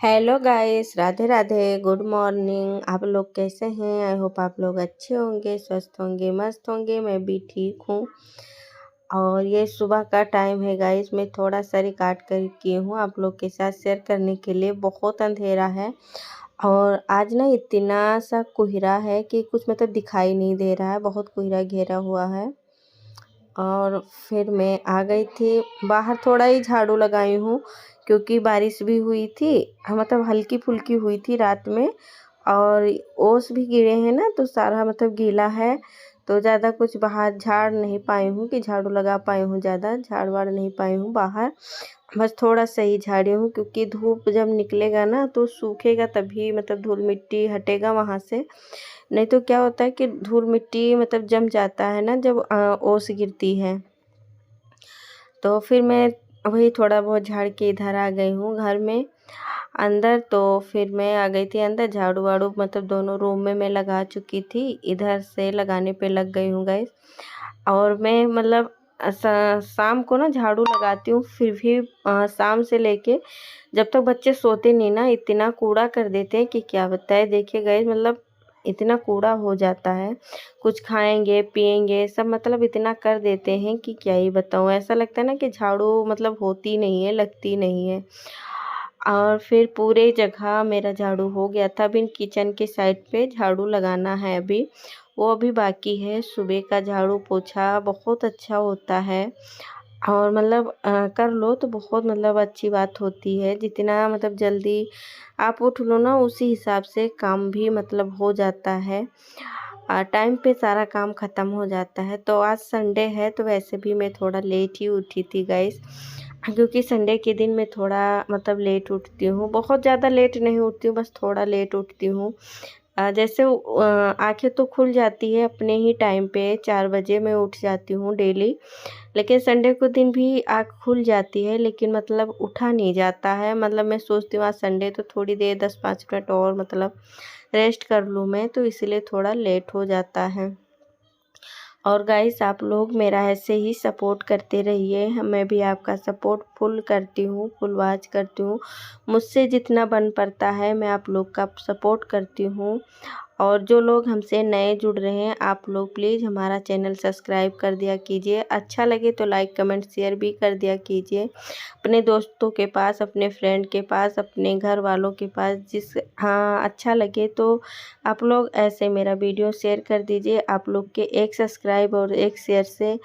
Hello guys, Radhe Radhe, good morning. आप लोग कैसे हैं? आई होप आप लोग अच्छे होंगे, स्वस्थ होंगे, मस्त होंगे। मैं भी ठीक हूँ। और ये सुबह का टाइम है गाइस। मैं थोड़ा सा रिकॉर्ड कर की हूँ आप लोग के साथ शेयर करने के लिए। बहुत अंधेरा है और आज ना इतना सा कोहरा है कि कुछ मतलब दिखाई नहीं दे रहा है। बहुत कोहरा घेरा हुआ है। और फिर मैं आ गई थी बाहर, थोड़ा ही झाड़ू लगाई हूँ क्योंकि बारिश भी हुई थी। मतलब हल्की फुल्की हुई थी रात में। और ओस भी गिरे हैं ना, तो सारा मतलब गीला है। तो ज़्यादा कुछ बाहर झाड़ नहीं पाई हूँ कि झाड़ू लगा पाई हूँ, ज़्यादा झाड़ वाड़ नहीं पाई हूँ बाहर। बस थोड़ा सही झाड़ी हूँ क्योंकि धूप जब निकलेगा ना तो सूखेगा, तभी मतलब धूल मिट्टी हटेगा वहाँ से। नहीं तो क्या होता है कि धूल मिट्टी मतलब जम जाता है ना जब ओस गिरती है। तो फिर मैं वही थोड़ा बहुत झाड़ के इधर आ गई हूँ घर में अंदर। तो फिर मैं आ गई थी अंदर, झाड़ू वाड़ू मतलब दोनों रूम में मैं लगा चुकी थी। इधर से लगाने पे लग गई हूँ गाइस। और मैं मतलब शाम को ना झाड़ू लगाती हूँ, फिर भी शाम से लेके जब तक बच्चे सोते नहीं ना इतना कूड़ा कर देते हैं कि क्या बताए। देखिए गाइस, मतलब इतना कूड़ा हो जाता है। कुछ खाएंगे पिएंगे सब मतलब इतना कर देते हैं कि क्या ही बताऊँ। ऐसा लगता है ना कि झाड़ू मतलब होती नहीं है, लगती नहीं है। और फिर पूरे जगह मेरा झाड़ू हो गया था। अभी किचन के साइड पे झाड़ू लगाना है अभी, वो अभी बाकी है। सुबह का झाड़ू पोछा बहुत अच्छा होता है। और मतलब कर लो तो बहुत मतलब अच्छी बात होती है। जितना मतलब जल्दी आप उठ लो ना उसी हिसाब से काम भी मतलब हो जाता है। टाइम पे सारा काम ख़त्म हो जाता है। तो आज संडे है तो वैसे भी मैं थोड़ा लेट ही उठी थी गाइस, क्योंकि संडे के दिन मैं थोड़ा मतलब लेट उठती हूँ। बहुत ज़्यादा लेट नहीं उठती हूँ, बस थोड़ा लेट उठती हूँ। जैसे आँखें तो खुल जाती है अपने ही टाइम पे, 4 बजे मैं उठ जाती हूँ डेली। लेकिन संडे को दिन भी आँख खुल जाती है, लेकिन मतलब उठा नहीं जाता है। मतलब मैं सोचती हूँ आज संडे तो थोड़ी देर 10-5 मिनट और मतलब रेस्ट कर लूँ मैं, तो इसलिए थोड़ा लेट हो जाता है। और गाइस आप लोग मेरा ऐसे ही सपोर्ट करते रहिए। मैं भी आपका सपोर्ट फुल करती हूँ, फुल वॉच करती हूँ। मुझसे जितना बन पड़ता है मैं आप लोग का सपोर्ट करती हूँ। और जो लोग हमसे नए जुड़ रहे हैं, आप लोग प्लीज़ हमारा चैनल सब्सक्राइब कर दिया कीजिए। अच्छा लगे तो लाइक कमेंट शेयर भी कर दिया कीजिए अपने दोस्तों के पास, अपने फ्रेंड के पास, अपने घर वालों के पास। हाँ, अच्छा लगे तो आप लोग ऐसे मेरा वीडियो शेयर कर दीजिए। आप लोग के एक सब्सक्राइब और एक शेयर से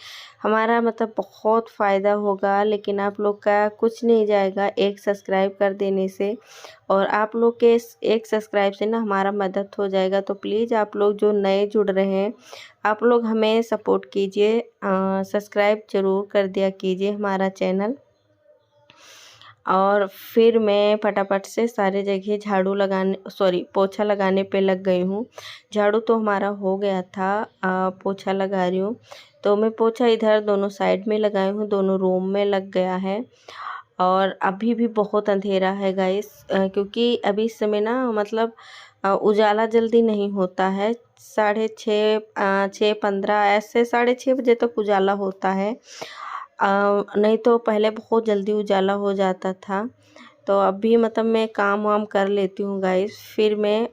हमारा मतलब बहुत फ़ायदा होगा। लेकिन आप लोग का कुछ नहीं जाएगा एक सब्सक्राइब कर देने से। और आप लोग के एक सब्सक्राइब से ना हमारा मदद हो जाएगा। तो प्लीज़ आप लोग जो नए जुड़ रहे हैं, आप लोग हमें सपोर्ट कीजिए, सब्सक्राइब ज़रूर कर दिया कीजिए हमारा चैनल। और फिर मैं फटाफट से सारे जगह झाड़ू लगाने पोछा लगाने पे लग गई हूँ। झाड़ू तो हमारा हो गया था, पोछा लगा रही हूँ। तो मैं पोछा इधर दोनों साइड में लगाई हूँ, दोनों रूम में लग गया है। और अभी भी बहुत अंधेरा है गाइस, क्योंकि अभी इस समय ना मतलब उजाला जल्दी नहीं होता है। 6:30 ऐसे 6:30 बजे तक उजाला होता है। नहीं तो पहले बहुत जल्दी उजाला हो जाता था। तो अभी मतलब मैं काम वाम कर लेती हूँ गाइस, फिर मैं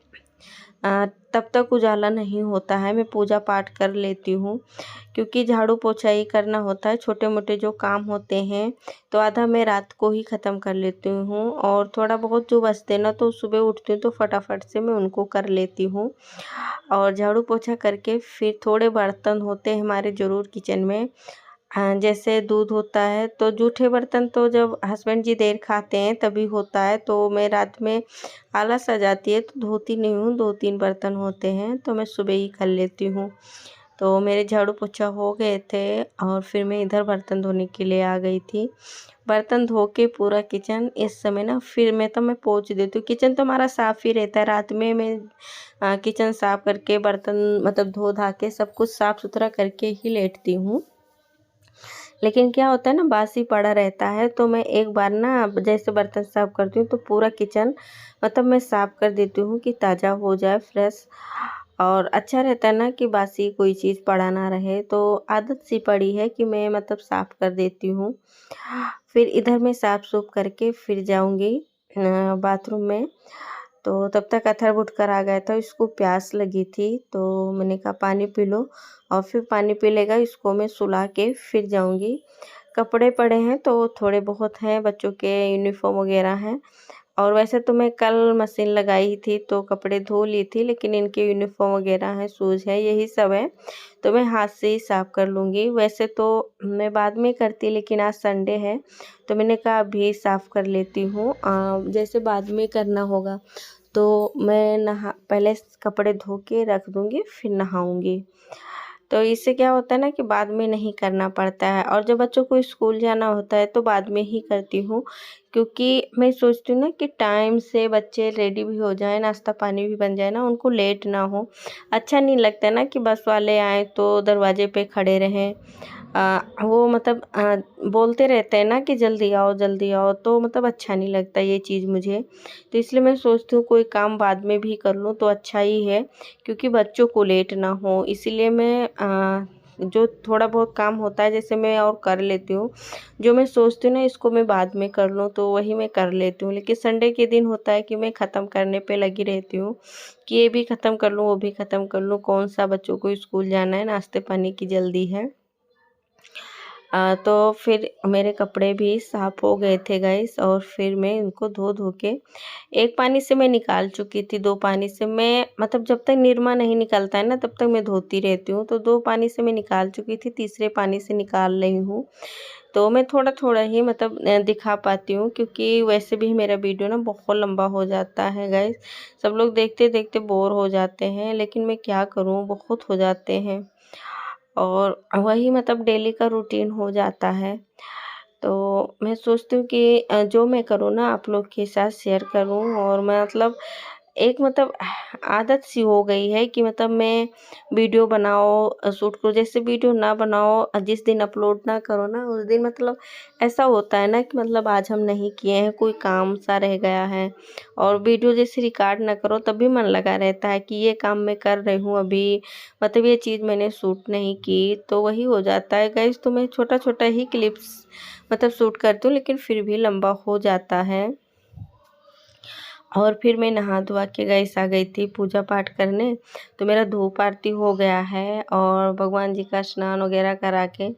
तब तक उजाला नहीं होता है, मैं पूजा पाठ कर लेती हूँ। क्योंकि झाड़ू पोछा ही करना होता है, छोटे मोटे जो काम होते हैं तो आधा मैं रात को ही ख़त्म कर लेती हूँ। और थोड़ा बहुत जो बचते ना तो सुबह उठती हूँ तो फटाफट से मैं उनको कर लेती हूँ। और झाड़ू पोछा करके फिर थोड़े बर्तन होते हैं हमारे ज़रूर किचन में। जैसे दूध होता है तो जूठे बर्तन तो जब हस्बैंड जी देर खाते हैं तभी होता है। तो मैं रात में आलस आ जाती है तो धोती नहीं हूँ। 2-3 बर्तन होते हैं तो मैं सुबह ही कर लेती हूँ। तो मेरे झाड़ू पोछा हो गए थे और फिर मैं इधर बर्तन धोने के लिए आ गई थी। बर्तन धो के पूरा किचन इस समय ना फिर मैं पोंछ देती हूँ। किचन तो हमारा साफ़ ही रहता है। रात में मैं किचन साफ़ करके बर्तन मतलब धो धा के सब कुछ साफ़ सुथरा करके ही लेटती हूँ। लेकिन क्या होता है ना, बासी पड़ा रहता है तो मैं एक बार ना जैसे बर्तन साफ़ करती हूँ तो पूरा किचन मतलब मैं साफ़ कर देती हूँ कि ताज़ा हो जाए, फ्रेश। और अच्छा रहता है ना कि बासी कोई चीज़ पड़ा ना रहे। तो आदत सी पड़ी है कि मैं मतलब साफ़ कर देती हूँ। फिर इधर मैं साफ़ सूफ करके फिर जाऊँगी बाथरूम में। तो तब तक अथर्व उठ कर आ गया था, इसको प्यास लगी थी तो मैंने कहा पानी पी लो, और फिर पानी पी लेगा, इसको मैं सुला के फिर जाऊंगी। कपड़े पड़े हैं तो थोड़े बहुत हैं, बच्चों के यूनिफॉर्म वगैरह हैं। और वैसे तो मैं कल मशीन लगाई थी तो कपड़े धो ली थी, लेकिन इनके यूनिफॉर्म वगैरह हैं, शूज़ है, यही सब है, तो मैं हाथ से ही साफ़ कर लूँगी। वैसे तो मैं बाद में करती, लेकिन आज संडे है तो मैंने कहा अभी साफ़ कर लेती हूँ। जैसे बाद में करना होगा तो मैं पहले कपड़े धो के रख दूँगी, फिर नहाऊँगी। तो इससे क्या होता है ना कि बाद में नहीं करना पड़ता है। और जब बच्चों को स्कूल जाना होता है तो बाद में ही करती हूँ, क्योंकि मैं सोचती हूँ ना कि टाइम से बच्चे रेडी भी हो जाए, नाश्ता पानी भी बन जाए ना, उनको लेट ना हो। अच्छा नहीं लगता ना कि बस वाले आए तो दरवाजे पे खड़े रहें। वो मतलब बोलते रहते हैं ना कि जल्दी आओ, तो मतलब अच्छा नहीं लगता ये चीज़ मुझे। तो इसलिए मैं सोचती हूँ कोई काम बाद में भी कर लूँ तो अच्छा ही है, क्योंकि बच्चों को लेट ना हो। इसीलिए मैं जो थोड़ा बहुत काम होता है जैसे मैं और कर लेती हूँ, जो मैं सोचती हूँ ना इसको मैं बाद में कर लूँ तो वही मैं कर लेती हूँ। लेकिन संडे के दिन होता है कि मैं ख़त्म करने पे लगी रहती हूँ कि ये भी ख़त्म कर लूँ, वो भी ख़त्म कर लूँ, कौन सा बच्चों को स्कूल जाना है, नाश्ते पानी की जल्दी है। तो फिर मेरे कपड़े भी साफ़ हो गए थे गाइस, और फिर मैं इनको धो धो के एक पानी से मैं निकाल चुकी थी, 2 पानी से मैं मतलब जब तक निरमा नहीं निकलता है ना तब तक मैं धोती रहती हूँ। तो 2 पानी से मैं निकाल चुकी थी, तीसरे पानी से निकाल रही हूँ। तो मैं थोड़ा-थोड़ा ही मतलब दिखा पाती हूँ, क्योंकि वैसे भी मेरा वीडियो ना बहुत लंबा हो जाता है गाइस। सब लोग देखते-देखते बोर हो जाते हैं, लेकिन मैं क्या करूँ, बहुत हो जाते हैं। और वही मतलब डेली का रूटीन हो जाता है। तो मैं सोचती हूँ कि जो मैं करूँ ना आप लोग के साथ शेयर करूँ, और मैं मतलब एक मतलब आदत सी हो गई है कि मतलब मैं वीडियो बनाओ, शूट करो, जैसे वीडियो ना बनाओ, जिस दिन अपलोड ना करो ना उस दिन मतलब ऐसा होता है ना कि मतलब आज हम नहीं किए हैं, कोई काम सा रह गया है। और वीडियो जैसे रिकॉर्ड ना करो तब भी मन लगा रहता है कि ये काम मैं कर रही हूँ अभी, मतलब ये चीज़ मैंने शूट नहीं की, तो वही हो जाता है गाइस। तो मैं छोटा-छोटा ही क्लिप्स मतलब शूट करती हूँ, लेकिन फिर भी लंबा हो जाता है। और फिर मैं नहा धोवा के गाइस आ गई थी पूजा पाठ करने। तो मेरा धूप आरती हो गया है, और भगवान जी का स्नान वगैरह करा के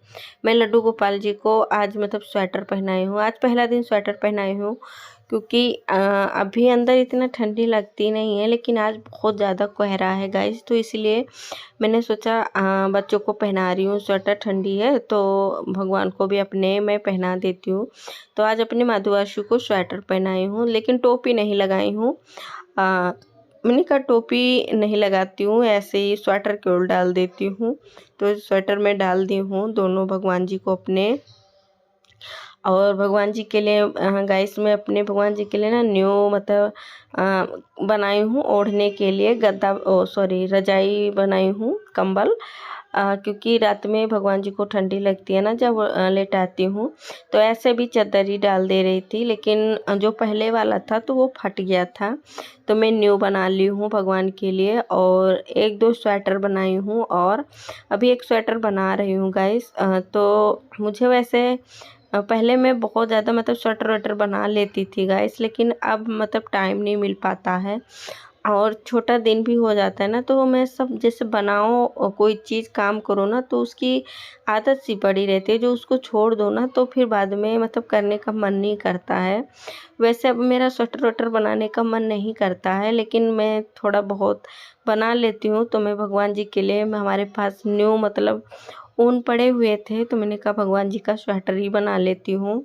मैं लड्डू गोपाल जी को आज मतलब स्वेटर पहनाई हूँ। आज पहला दिन स्वेटर पहनाई हूँ, क्योंकि अभी अंदर इतना ठंडी लगती नहीं है, लेकिन आज बहुत ज़्यादा कोहरा है गाइस, तो इसलिए मैंने सोचा बच्चों को पहना रही हूँ स्वेटर, ठंडी है तो भगवान को भी अपने मैं पहना देती हूँ। तो आज अपने माधुआशु को स्वेटर पहनाई हूँ, लेकिन टोपी नहीं लगाई हूँ। मैंने कहा टोपी नहीं लगाती हूँ, ऐसे ही स्वेटर केवल डाल देती हूँ। तो स्वेटर में डाल दी हूँ दोनों भगवान जी को अपने। और भगवान जी के लिए गाइस मैं अपने भगवान जी के लिए ना न्यू मतलब बनाई हूँ ओढ़ने के लिए गद्दा, सॉरी रजाई बनाई हूँ, कंबल। क्योंकि रात में भगवान जी को ठंडी लगती है ना जब लेटाती हूँ, तो ऐसे भी चादर ही डाल दे रही थी, लेकिन जो पहले वाला था तो वो फट गया था, तो मैं न्यू बना ली हूँ भगवान के लिए। और एक दो स्वेटर बनाई हूँ, और अभी एक स्वेटर बना रही हूँ गाइस। तो मुझे वैसे पहले मैं बहुत ज़्यादा मतलब स्वेटर वेटर बना लेती थी गाइस, लेकिन अब मतलब टाइम नहीं मिल पाता है, और छोटा दिन भी हो जाता है ना, तो मैं सब जैसे बनाओ कोई चीज़ काम करो ना तो उसकी आदत सी पड़ी रहती है, जो उसको छोड़ दो ना तो फिर बाद में मतलब करने का मन नहीं करता है। वैसे अब मेरा स्वेटर वेटर बनाने का मन नहीं करता है, लेकिन मैं थोड़ा बहुत बना लेती हूँ। तो मैं भगवान जी के लिए हमारे पास न्यू मतलब ऊन पड़े हुए थे, तो मैंने कहा भगवान जी का स्वेटर ही बना लेती हूँ,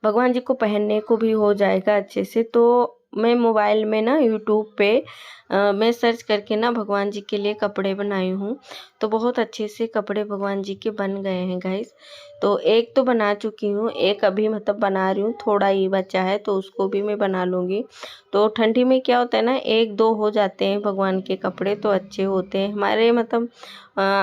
भगवान जी को पहनने को भी हो जाएगा अच्छे से। तो मैं मोबाइल में ना यूट्यूब पे मैं सर्च करके ना भगवान जी के लिए कपड़े बनाई हूँ, तो बहुत अच्छे से कपड़े भगवान जी के बन गए हैं गाइस। तो एक तो बना चुकी हूँ, एक अभी मतलब बना रही हूँ, थोड़ा ही बचा है तो उसको भी मैं बना लूँगी। तो ठंडी में क्या होता है ना, एक दो हो जाते हैं भगवान के कपड़े तो अच्छे होते हैं हमारे मतलब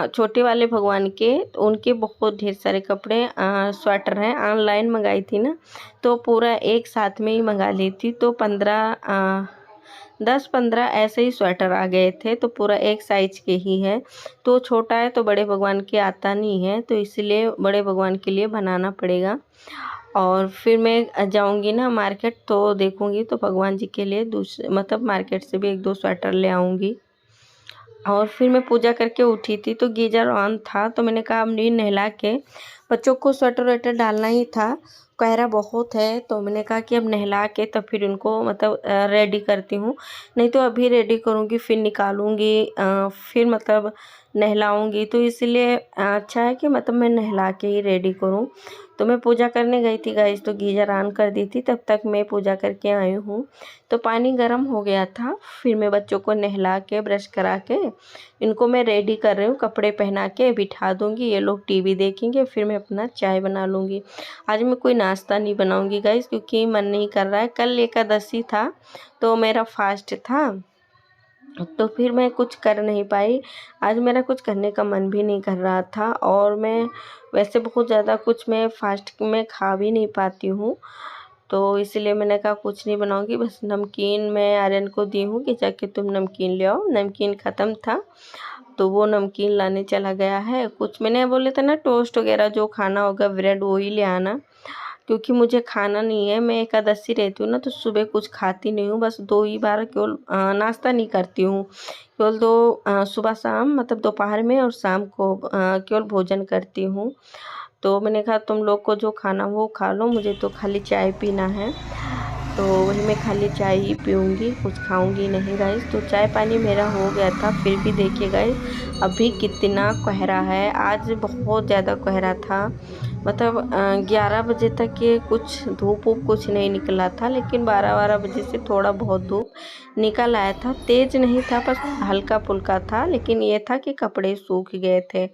छोटे वाले भगवान के, तो उनके बहुत ढेर सारे कपड़े स्वेटर हैं, ऑनलाइन मंगाई थी ना, तो पूरा एक साथ में ही मंगा ली थी, तो 10-15 ऐसे ही स्वेटर आ गए थे, तो पूरा एक साइज के ही है। तो छोटा है तो बड़े भगवान के आता नहीं है, तो इसलिए बड़े भगवान के लिए बनाना पड़ेगा। और फिर मैं जाऊंगी ना मार्केट, तो देखूंगी तो भगवान जी के लिए दूसरे मतलब मार्केट से भी 1-2 स्वेटर ले आऊंगी। और फिर मैं पूजा करके उठी थी तो गीजर ऑन था, तो मैंने कहा अब नहीं, नहला के बच्चों को स्वेटर वेटर डालना ही था। कोहरा बहुत है तो मैंने कहा कि अब नहला के तब फिर उनको मतलब रेडी करती हूँ। नहीं तो अभी रेडी करूँगी फिर निकालूंगी, फिर मतलब नहलाऊंगी, तो इसलिए अच्छा है कि मतलब मैं नहला के ही रेडी करूँ। तो मैं पूजा करने गई थी गाइस, तो गीजर ऑन कर दी थी, तब तक मैं पूजा करके आई हूँ। तो पानी गर्म हो गया था, फिर मैं बच्चों को नहला के ब्रश करा के इनको मैं रेडी कर रही हूँ, कपड़े पहना के बिठा दूँगी, ये लोग टीवी देखेंगे, फिर मैं अपना चाय बना लूँगी। आज मैं कोई नाश्ता नहीं बनाऊँगी गाइस, क्योंकि मन नहीं कर रहा है। कल एकादशी था तो मेरा फास्ट था, तो फिर मैं कुछ कर नहीं पाई। आज मेरा कुछ करने का मन भी नहीं कर रहा था, और मैं वैसे बहुत ज़्यादा कुछ मैं फास्ट में खा भी नहीं पाती हूँ, तो इसलिए मैंने कहा कुछ नहीं बनाऊंगी। बस नमकीन मैं आर्यन को दी हूँ कि जाके तुम नमकीन ले आओ, नमकीन ख़त्म था तो वो नमकीन लाने चला गया है। कुछ मैंने बोले था ना टोस्ट वगैरह जो खाना होगा ब्रेड वो ही ले आना, क्योंकि मुझे खाना नहीं है। मैं एकादशी रहती हूँ ना तो सुबह कुछ खाती नहीं हूँ, बस 2 ही बार केवल नाश्ता नहीं करती हूँ, केवल 2 सुबह शाम मतलब दोपहर में और शाम को केवल भोजन करती हूँ। तो मैंने कहा तुम लोग को जो खाना वो खा लो, मुझे तो खाली चाय पीना है, तो वही मैं खाली चाय ही पीऊँगी, कुछ खाऊँगी नहीं गाइस। तो चाय पानी मेरा हो गया था, फिर भी देखिए गाइस अभी कितना कोहरा है। आज बहुत ज़्यादा कोहरा था, मतलब 11 बजे तक ये कुछ धूप वूप कुछ नहीं निकला था, लेकिन 12-12 बजे से थोड़ा बहुत धूप निकल आया था। तेज़ नहीं था, बस हल्का फुल्का था, लेकिन ये था कि कपड़े सूख गए थे।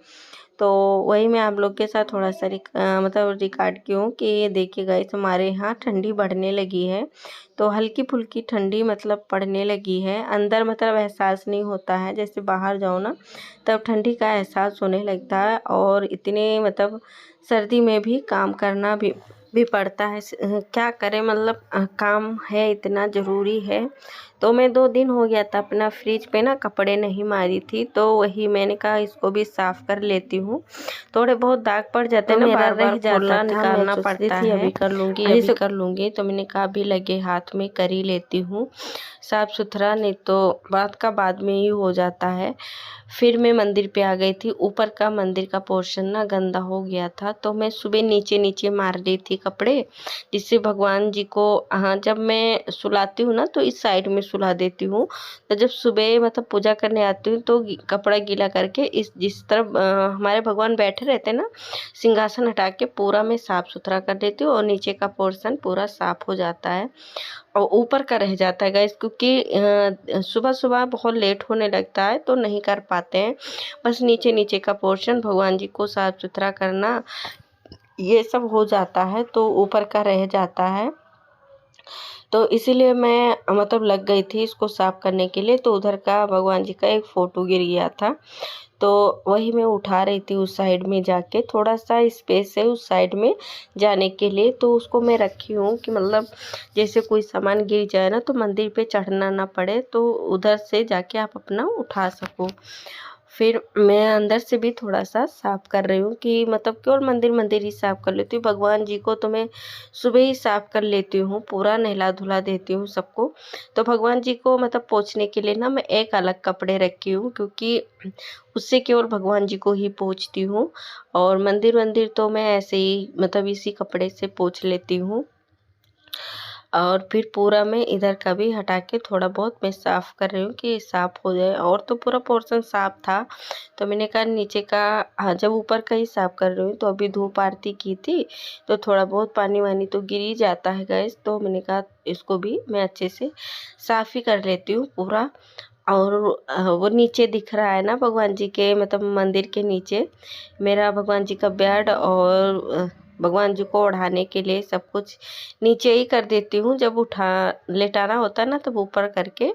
तो वही मैं आप लोग के साथ थोड़ा सा मतलब रिकॉर्ड की हूँ कि ये देखिए गाइस हमारे यहाँ ठंडी बढ़ने लगी है। तो हल्की फुल्की ठंडी मतलब पड़ने लगी है, अंदर मतलब एहसास नहीं होता है, जैसे बाहर जाओ ना तब ठंडी का एहसास होने लगता है। और इतने मतलब सर्दी में भी काम करना भी पड़ता है। क्या करें, मतलब काम है, इतना ज़रूरी है। तो मैं 2 दिन हो गया था अपना फ्रिज पे ना कपड़े नहीं मारी थी, तो वही मैंने कहा इसको भी साफ़ कर लेती हूँ। थोड़े बहुत दाग पड़ जाते हैं ना, बार बार खोलना निकालना पड़ता है। अभी कर लूँगी, अभी कर लूँगी, तो मैंने कहा अभी लगे हाथ में कर ही लेती हूँ साफ़ सुथरा, नहीं तो बात का बाद में ही हो जाता है। फिर मैं मंदिर पे आ गई थी। ऊपर का मंदिर का पोर्शन ना गंदा हो गया था, तो मैं सुबह नीचे नीचे मार रही थी कपड़े, जिससे भगवान जी को हाँ जब मैं सुलाती हूँ ना तो इस साइड में सुला देती हूँ। तो जब सुबह मतलब पूजा करने आती हूँ तो कपड़ा गीला करके इस जिस तरफ हमारे भगवान बैठे रहते हैं ना, सिंहासन हटा के पूरा मैं साफ़ सुथरा कर देती हूँ, और नीचे का पोर्शन पूरा साफ़ हो जाता है और ऊपर का रह जाता है गाइस, क्योंकि सुबह सुबह बहुत लेट होने लगता है तो नहीं कर पाते हैं। बस नीचे नीचे का पोर्शन भगवान जी को साफ़ सुथरा करना ये सब हो जाता है, तो ऊपर का रह जाता है। तो इसीलिए मैं मतलब लग गई थी इसको साफ़ करने के लिए। तो उधर का भगवान जी का एक फ़ोटो गिर गया था, तो वही मैं उठा रही थी उस साइड में जाके, थोड़ा सा स्पेस है उस साइड में जाने के लिए, तो उसको मैं रखी हूँ कि मतलब जैसे कोई सामान गिर जाए ना तो मंदिर पे चढ़ना ना पड़े, तो उधर से जाके आप अपना उठा सको। फिर मैं अंदर से भी थोड़ा सा साफ़ कर रही हूँ कि मतलब केवल मंदिर मंदिर ही साफ़ कर लेती हूँ। भगवान जी को तो मैं सुबह ही साफ़ कर लेती हूँ, पूरा नहला धुला देती हूँ सबको। तो भगवान जी को मतलब पोंछने के लिए ना मैं एक अलग कपड़े रखी हूँ, क्योंकि उससे केवल भगवान जी को ही पोंछती हूँ, और मंदिर वंदिर तो मैं ऐसे ही मतलब इसी कपड़े से पोंछ लेती हूँ। और फिर पूरा मैं इधर का भी हटा के थोड़ा बहुत मैं साफ़ कर रही हूँ कि साफ़ हो जाए। और तो पूरा पोर्शन साफ़ था, तो मैंने कहा नीचे का हाँ जब ऊपर का ही साफ़ कर रही हूँ, तो अभी धूप आरती की थी तो थोड़ा बहुत पानी वानी तो गिर ही जाता है गैस, तो मैंने कहा इसको भी मैं अच्छे से साफ़ ही कर लेती हूँ पूरा। और वो नीचे दिख रहा है ना भगवान जी के मतलब मंदिर के नीचे मेरा भगवान जी का बेड, और भगवान जी को ओढ़ाने के लिए सब कुछ नीचे ही कर देती हूँ। जब उठा लेटाना होता है ना तब ऊपर करके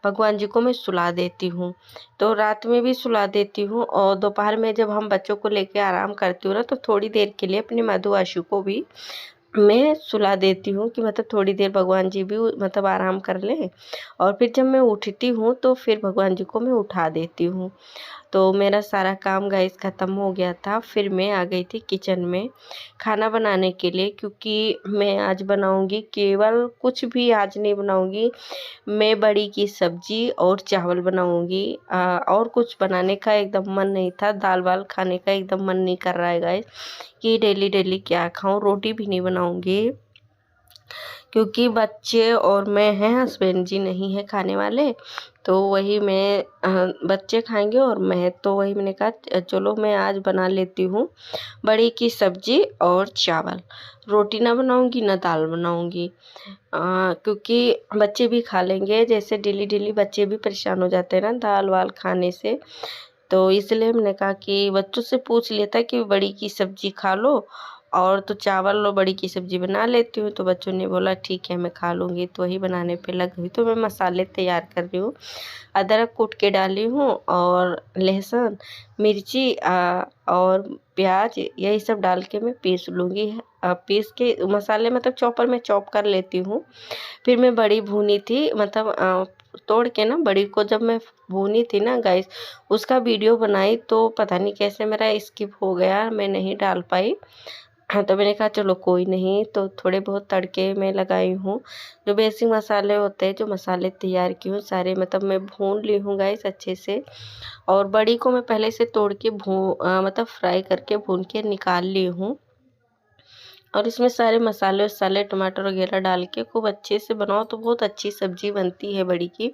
भगवान जी को मैं सुला देती हूँ। तो रात में भी सुला देती हूँ, और दोपहर में जब हम बच्चों को लेके आराम करती हूँ ना तो थोड़ी देर के लिए अपने मधु आशु को भी मैं सुला देती हूँ कि मतलब थोड़ी देर भगवान जी भी मतलब आराम कर लें। और फिर जब मैं उठती हूँ तो फिर भगवान जी को मैं उठा देती हूँ। तो मेरा सारा काम गाइस ख़त्म हो गया था। फिर मैं आ गई थी किचन में खाना बनाने के लिए, क्योंकि मैं आज बनाऊंगी केवल, कुछ भी आज नहीं बनाऊंगी, मैं बड़ी की सब्जी और चावल बनाऊंगी। और कुछ बनाने का एकदम मन नहीं था, दाल वाल खाने का एकदम मन नहीं कर रहा है गाइस कि डेली डेली क्या खाऊं। रोटी भी नहीं बनाऊंगी क्योंकि बच्चे और मैं हैं, हस्बैंड जी नहीं है खाने वाले, तो वही मैं बच्चे खाएंगे और मैं, तो वही मैंने कहा चलो मैं आज बना लेती हूँ बड़ी की सब्जी और चावल। रोटी ना बनाऊंगी ना दाल बनाऊंगी, क्योंकि बच्चे भी खा लेंगे। जैसे डेली डेली बच्चे भी परेशान हो जाते हैं ना दाल वाल खाने से, तो इसलिए मैंने कहा कि बच्चों से पूछ लिया था कि बड़ी की सब्जी खा लो और तो चावल लो, बड़ी की सब्जी बना लेती हूँ। तो बच्चों ने बोला ठीक है मैं खा लूँगी, तो वही बनाने पे लग गई। तो मैं मसाले तैयार कर रही हूँ, अदरक कूट के डाली हूँ और लहसुन मिर्ची और प्याज यही सब डाल के मैं पीस लूँगी। पीस के मसाले मतलब चॉपर में चॉप कर लेती हूँ। फिर मैं बड़ी भूनी थी, मतलब तोड़ के ना बड़ी को जब मैं भूनी थी ना गाइस, उसका वीडियो बनाई तो पता नहीं कैसे मेरा स्किप हो गया, मैं नहीं डाल पाई। हाँ, तो मैंने कहा चलो कोई नहीं, तो थोड़े बहुत तड़के में लगाई हूँ। जो बेसिक मसाले होते हैं, जो मसाले तैयार की हूँ सारे, मतलब मैं भून ली हूँ गाइस अच्छे से। और बड़ी को मैं पहले से तोड़ के मतलब फ्राई करके भून के निकाल ली हूँ। और इसमें सारे मसाले वसाले टमाटर वगैरह डाल के खूब अच्छे से बनाओ तो बहुत अच्छी सब्जी बनती है बड़ी की।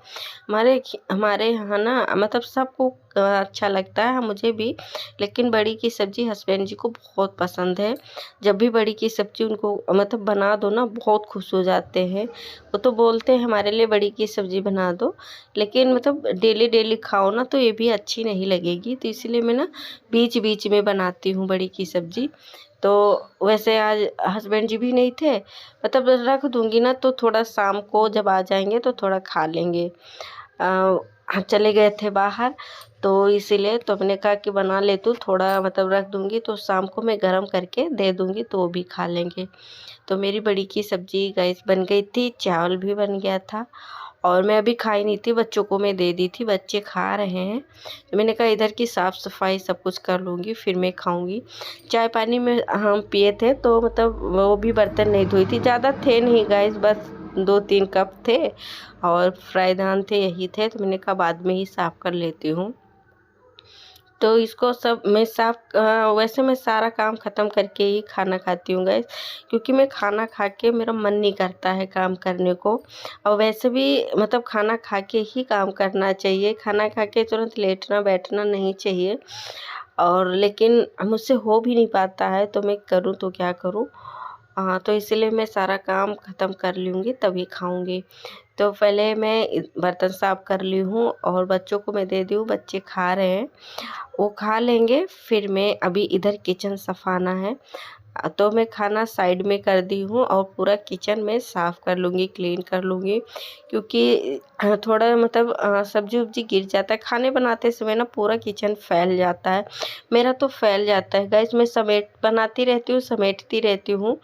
हमारे यहाँ ना मतलब सबको अच्छा लगता है, मुझे भी, लेकिन बड़ी की सब्जी हस्बैंड जी को बहुत पसंद है। जब भी बड़ी की सब्जी उनको मतलब बना दो ना, बहुत खुश हो जाते हैं। वो तो बोलते हैं हमारे लिए बड़ी की सब्जी बना दो, लेकिन मतलब डेली डेली खाओ ना तो ये भी अच्छी नहीं लगेगी, तो इसलिए मैं ना बीच बीच में बनाती हूँ बड़ी की सब्जी। तो वैसे आज हस्बैंड जी भी नहीं थे, मतलब रख दूंगी ना तो थोड़ा शाम को जब आ जाएंगे तो थोड़ा खा लेंगे। चले गए थे बाहर, तो इसीलिए तो मैंने कहा कि बना लेती हूँ थोड़ा, मतलब रख दूंगी तो शाम को मैं गरम करके दे दूंगी तो वो भी खा लेंगे। तो मेरी बड़ी की सब्जी गैस बन गई थी, चावल भी बन गया था और मैं अभी खाई नहीं थी, बच्चों को मैं दे दी थी, बच्चे खा रहे हैं। तो मैंने कहा इधर की साफ़ सफाई सब कुछ कर लूँगी फिर मैं खाऊंगी। चाय पानी में हम पिए थे, तो मतलब वो भी बर्तन नहीं धोई थी, ज़्यादा थे नहीं गाइस, बस 2-3 कप थे और फ्राईदान थे, यही थे। तो मैंने कहा बाद में ही साफ़ कर लेती हूँ। तो इसको सब मैं वैसे मैं सारा काम ख़त्म करके ही खाना खाती हूँ गाइस, क्योंकि मैं खाना खा के मेरा मन नहीं करता है काम करने को। और वैसे भी मतलब खाना खा के ही काम करना चाहिए, खाना खा के तुरंत लेटना बैठना नहीं चाहिए। और लेकिन मुझसे हो भी नहीं पाता है, तो मैं करूँ तो क्या करूँ। हाँ, तो इसलिए मैं सारा काम ख़त्म कर लूँगी तभी खाऊँगी। तो पहले मैं बर्तन साफ़ कर ली हूँ और बच्चों को मैं दे दी हूँ, बच्चे खा रहे हैं, वो खा लेंगे। फिर मैं अभी इधर किचन सफाना है, तो मैं खाना साइड में कर दी हूँ और पूरा किचन में साफ़ कर लूँगी, क्लीन कर लूँगी, क्योंकि थोड़ा मतलब सब्जी वब्जी गिर जाता है खाने बनाते समय ना, पूरा किचन फैल जाता है। मेरा तो फैल जाता है गाइस, मैं समेट बनाती रहती हूँ, समेटती रहती हूँ,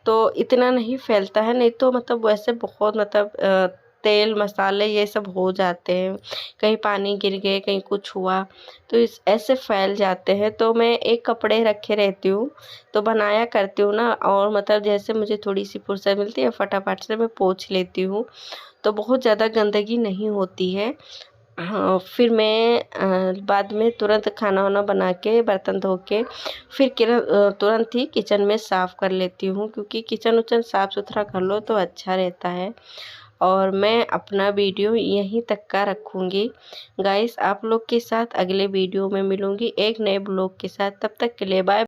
तो इतना नहीं फैलता है। नहीं तो मतलब वैसे बहुत मतलब तेल मसाले ये सब हो जाते हैं, कहीं पानी गिर गए, कहीं कुछ हुआ तो इस ऐसे फैल जाते हैं। तो मैं एक कपड़े रखे रहती हूँ, तो बनाया करती हूँ ना, और मतलब जैसे मुझे थोड़ी सी फुर्सत मिलती है फटाफट से मैं पोंछ लेती हूँ, तो बहुत ज़्यादा गंदगी नहीं होती है। हाँ, फिर मैं बाद में तुरंत खाना वाना बना के बर्तन धो के फिर तुरंत ही किचन में साफ़ कर लेती हूँ, क्योंकि किचन उचन साफ़ सुथरा कर लो तो अच्छा रहता है। और मैं अपना वीडियो यहीं तक का रखूँगी गाइस, आप लोग के साथ अगले वीडियो में मिलूँगी एक नए ब्लॉग के साथ। तब तक के लिए बाय।